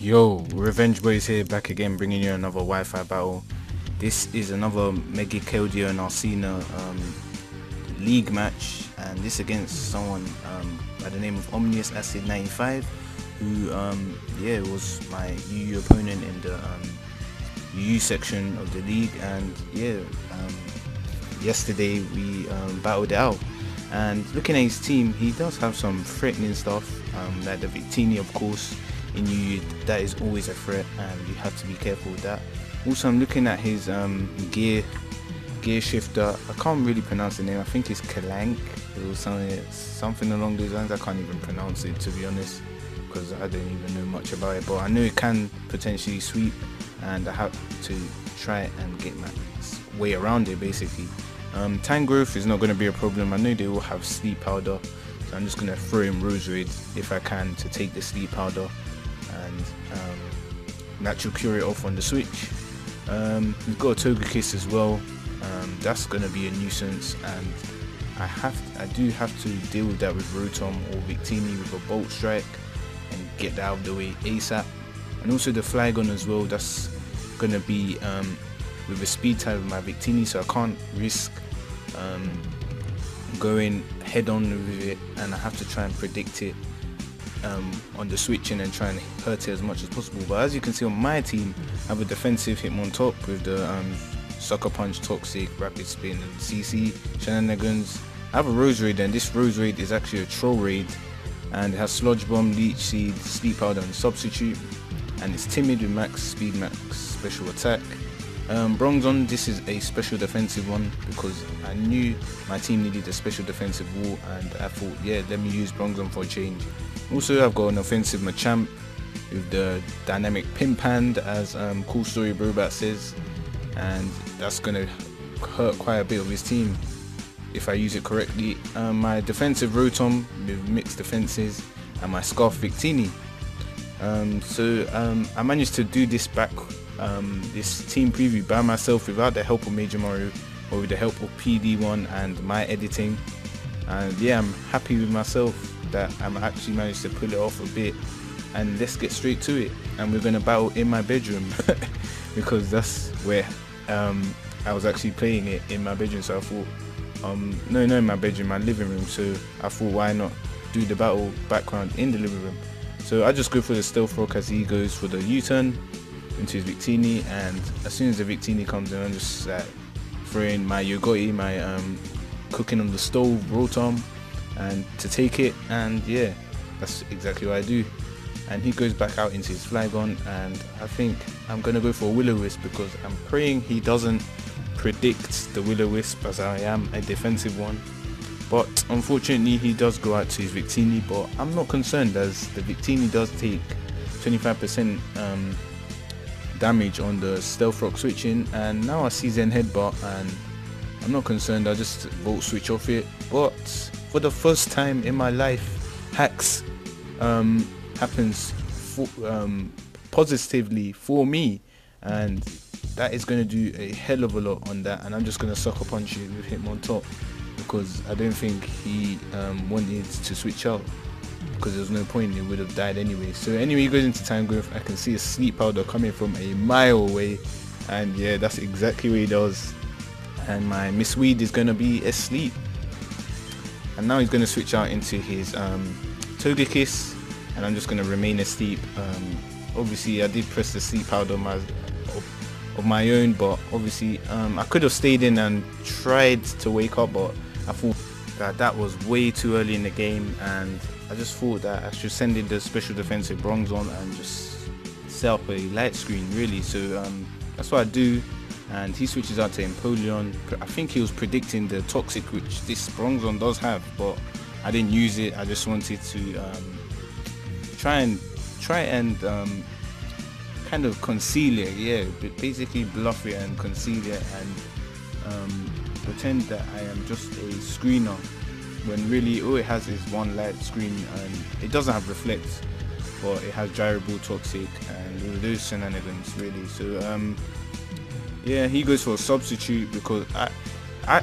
Yo, Revengeboyz here, back again, bringing you another Wi-Fi battle. This is another MegaKeldo and Arcena league match, and this against someone by the name of OmniousAcid95, who was my UU opponent in the UU section of the league. And yesterday we battled it out. And looking at his team, he does have some threatening stuff, like the Victini, of course. In UU, that is always a threat, and you have to be careful with that. Also, I'm looking at his gear shifter. I can't really pronounce the name. I think it's Kalank or something along those lines. I can't even pronounce it, to be honest, because I don't even know much about it. But I know it can potentially sweep, and I have to try and get my way around it, basically. Tank growth is not going to be a problem. I know they will have sleep powder, so I'm just going to throw in Rose Raid if I can to take the sleep powder and natural cure it off on the switch. We've got a Toga Kiss as well. That's going to be a nuisance, and I do have to deal with that with Rotom or Victini with a Bolt Strike and get that out of the way ASAP. And also the Flygon as well, that's going to be with a speed type of my Victini, so I can't risk going head on with it, and I have to try and predict it on the switch and then try and hurt it as much as possible. But as you can see on my team, I have a defensive Hitmontop with the Sucker Punch, Toxic, Rapid Spin and CC shenanigans. I have a Rose Raid, and this Rose Raid is actually a Troll Raid, and it has Sludge Bomb, Leech Seed, Sleep Powder and Substitute, and it's timid with max speed, max special attack. Bronzon, this is a special defensive one because I knew my team needed a special defensive wall, and I thought, yeah, let me use Bronzon for a change. Also, I've got an offensive Machamp with the dynamic Pimp Hand, as Cool Story Brobat says, and that's gonna hurt quite a bit of his team if I use it correctly. My defensive Rotom with mixed defenses, and my Scarf Victini. I managed to do this this team preview by myself without the help of Major Maru or with the help of PD1 and my editing, and yeah, I'm happy with myself that I'm actually managed to pull it off a bit. And let's get straight to it, and we're gonna battle in my bedroom because that's where I was actually playing it, in my bedroom. So I thought no, in my bedroom, my living room, so I thought, why not do the battle background in the living room. So I just go for the Stealth Rock as he goes for the U-turn into his Victini, and as soon as the Victini comes in, I'm just throwing my Yogoti, my cooking on the stove Rotom, and to take it, and yeah, that's exactly what I do. And he goes back out into his Flygon, and I think I'm gonna go for a Will-O-Wisp because I'm praying he doesn't predict the Will-O-Wisp, as I am a defensive one. But unfortunately he does go out to his Victini, but I'm not concerned as the Victini does take 25% damage on the Stealth Rock switching, and now I see Zen Headbutt and I'm not concerned. I just Volt Switch off it. But for the first time in my life, hacks happens positively for me, and that is going to do a hell of a lot on that. And I'm just going to Sucker Punch it with Hitmontop because I don't think he wanted to switch out, because there was no point, it would have died anyway. So anyway, he goes into Time Growth. I can see a Sleep Powder coming from a mile away, and yeah, that's exactly what he does. And my Miss Weed is going to be asleep, and now he's going to switch out into his Toga Kiss, and I'm just going to remain asleep. Obviously I did press the Sleep Powder of my own, but obviously I could have stayed in and tried to wake up, but I thought that was way too early in the game, and I just thought that I should send in the special defensive Bronzon and just set up a light screen, really. So that's what I do, and he switches out to Empoleon. I think he was predicting the Toxic, which this Bronzon does have, but I didn't use it. I just wanted to try and kind of conceal it, yeah, but basically bluff it and conceal it, and pretend that I am just a screener, when really all it has is one light screen, and it doesn't have Reflect, but it has Gyrable, Toxic, and all those shenanigans, really. So yeah, he goes for a Substitute because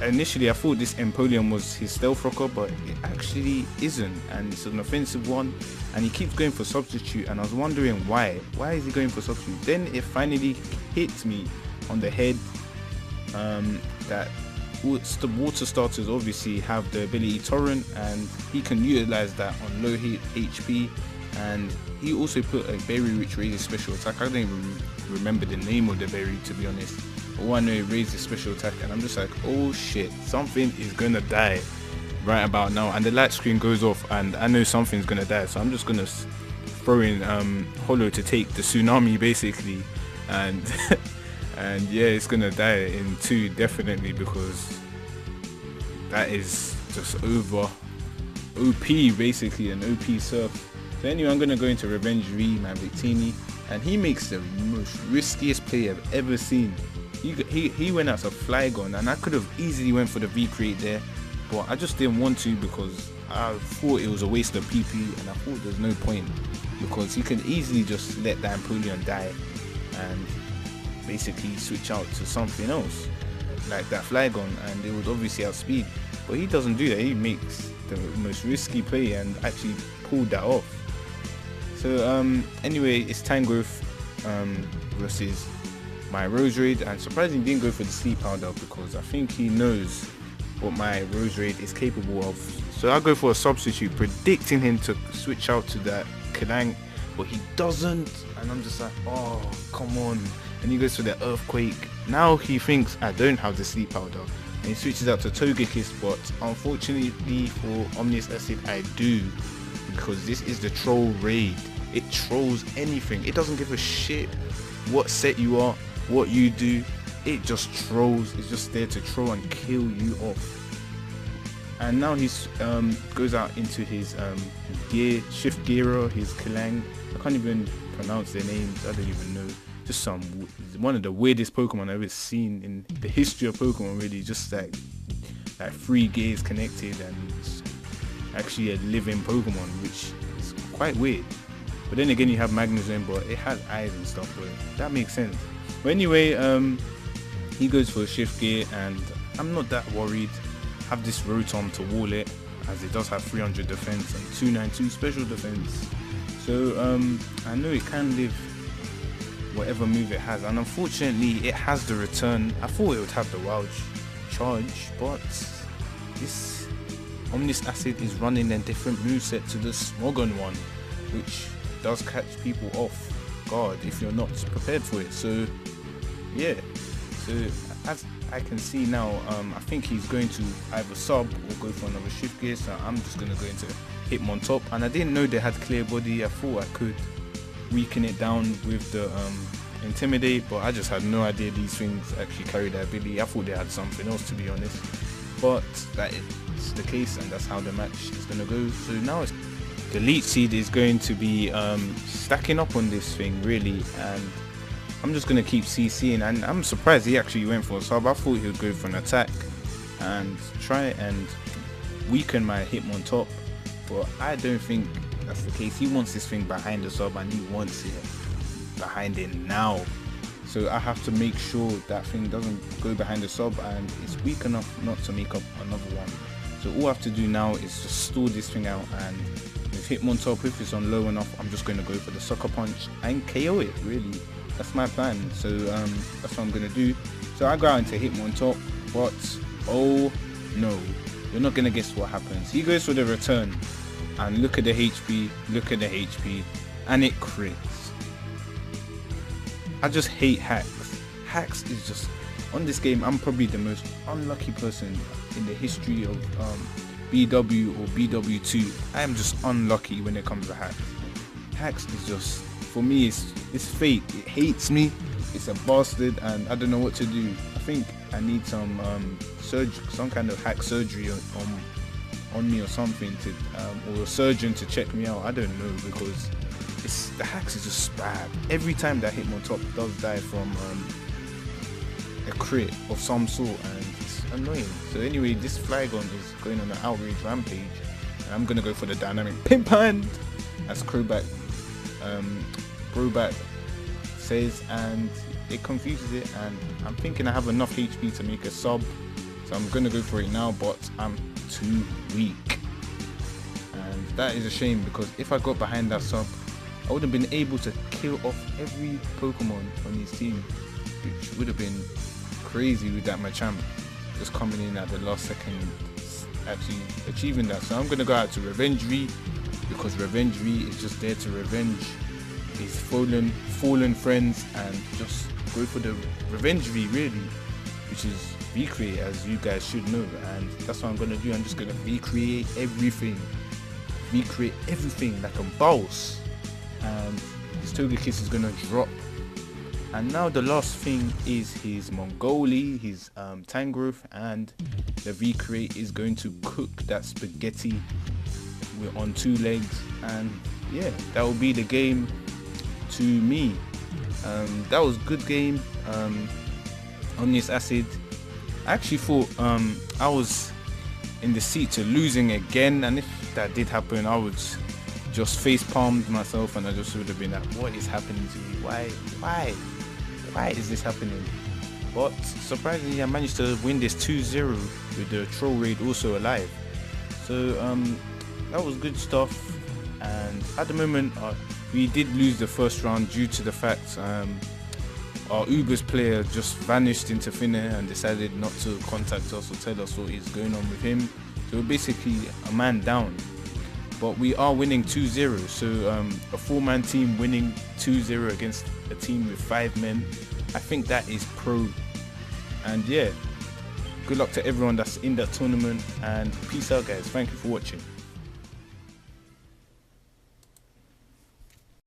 Initially I thought this Empoleon was his stealth rocker, but it actually isn't, and it's an offensive one, and he keeps going for substitute, and I was wondering why is he going for substitute. Then it finally hit me on the head that the water starters obviously have the ability Torrent, and he can utilize that on low HP, and he also put a berry which raises special attack. I don't even remember the name of the berry, to be honest. All I know, it raises special attack, and I'm just like, oh shit, something is gonna die right about now. And the light screen goes off, and I know something's gonna die, so I'm just gonna throw in Hollow to take the tsunami basically, and and yeah, it's gonna die in 2 definitely, because that is just over OP, basically an OP surf. So anyway, I'm gonna go into Revengeboyz, my Victini, and he makes the most riskiest play I've ever seen. He went out to Flygon, and I could have easily went for the V-Create there, but I just didn't want to because I thought it was a waste of PP, and I thought there's no point, because he can easily just let that Empoleon die and basically switch out to something else like that Flygon, and it would obviously outspeed. But he doesn't do that. He makes the most risky play and actually pulled that off. So anyway, it's Tangrowth versus my Roserade, and surprisingly didn't go for the sleep powder because I think he knows what my Roserade is capable of. So I'll go for a substitute, predicting him to switch out to that Kalang, but he doesn't, and I'm just like, oh come on. And he goes for the Earthquake. Now he thinks I don't have the sleep powder, and he switches out to Togekiss, but unfortunately for Omnious Acid I do, because this is the troll raid. It trolls anything. It doesn't give a shit what set you are, what you do. It just trolls. It's just there to troll and kill you off. And now he's goes out into his Shift Gearer, his Kalang. I can't even pronounce their names. I don't even know. Just one of the weirdest Pokemon I've ever seen in the history of Pokemon, really. Just like 3 gears connected, and it's actually a living Pokemon, which is quite weird. But then again, you have Magnezone, but it has eyes and stuff, but that makes sense. But anyway, he goes for a Shift Gear, and I'm not that worried. Have this Rotom to wall it, as it does have 300 defense and 292 special defense. So I know it can live whatever move it has, and unfortunately it has the return. I thought it would have the Wild Charge, but this Omnious Acid is running a different moveset to the Smogon one, which does catch people off guard if you're not prepared for it. So yeah, so as I can see now, I think he's going to either sub or go for another Shift Gear, so I'm just going to go into Hitmontop. And I didn't know they had Clear Body. I thought I could weaken it down with the Intimidate, but I just had no idea these things actually carry that ability. I thought they had something else, to be honest, but that is the case, and that's how the match is going to go. So now it's the Leech Seed is going to be stacking up on this thing, really, and I'm just going to keep CCing, and I'm surprised he actually went for a sub. I thought he would go for an attack and try and weaken my Hitmontop, but I don't think that's the case. He wants this thing behind the sub, and he wants it behind it now. So I have to make sure that thing doesn't go behind the sub, and it's weak enough not to make up another one. So all I have to do now is just store this thing out, and with Hitmontop, if it's on low enough, I'm just going to go for the Sucker Punch and KO it, really. That's my plan. So that's what I'm going to do. So I go out into Hitmontop, but oh no, you're not going to guess what happens. He goes for the return, and look at the HP, and it crits. I just hate hacks. Hacks is just, on this game, I'm probably the most unlucky person in the history of BW or BW2. I am just unlucky when it comes to hacks. Hacks is just, for me, it's fate. It hates me. It's a bastard, and I don't know what to do. I think I need some some kind of hack surgery on me or something, to or a surgeon to check me out. I don't know, because the hacks is just bad. Every time that Hitmontop does die from a crit of some sort, and it's annoying. So anyway, this Flygon is going on an outrage rampage, and I'm gonna go for the dynamic Pimp Hand, as Crobat says, and it confuses it, and I'm thinking I have enough HP to make a sub. So I'm gonna go for it now, but I'm too weak, and that is a shame, because if I got behind that sub, I would have been able to kill off every Pokemon on his team, which would have been crazy with that Machamp just coming in at the last second, actually achieving that. So I'm gonna go out to Revengeboyz, because Revengeboyz is just there to revenge his fallen friends and just go for the Revengeboyz really, which is recreate, as you guys should know, and that's what I'm gonna do. I'm just gonna recreate everything like a boss, and his Togekiss is gonna drop. And now the last thing is his Mongoli, his Tangrowth, and the recreate is going to cook that spaghetti on 2 legs, and yeah, that will be the game to me. That was a good game. OmniousAcid, I actually thought I was in the seat to losing again, and if that did happen, I would just face palmed myself, and I just would have been like, what is happening to me? Why is this happening? But surprisingly, I managed to win this 2-0 with the troll raid also alive. So that was good stuff. And at the moment, we did lose the first round due to the fact our Ubers player just vanished into thin air and decided not to contact us or tell us what is going on with him. So we're basically a man down. But we are winning 2-0, so a 4-man team winning 2-0 against a team with 5 men, I think that is pro. And yeah, good luck to everyone that's in that tournament, and peace out guys, thank you for watching.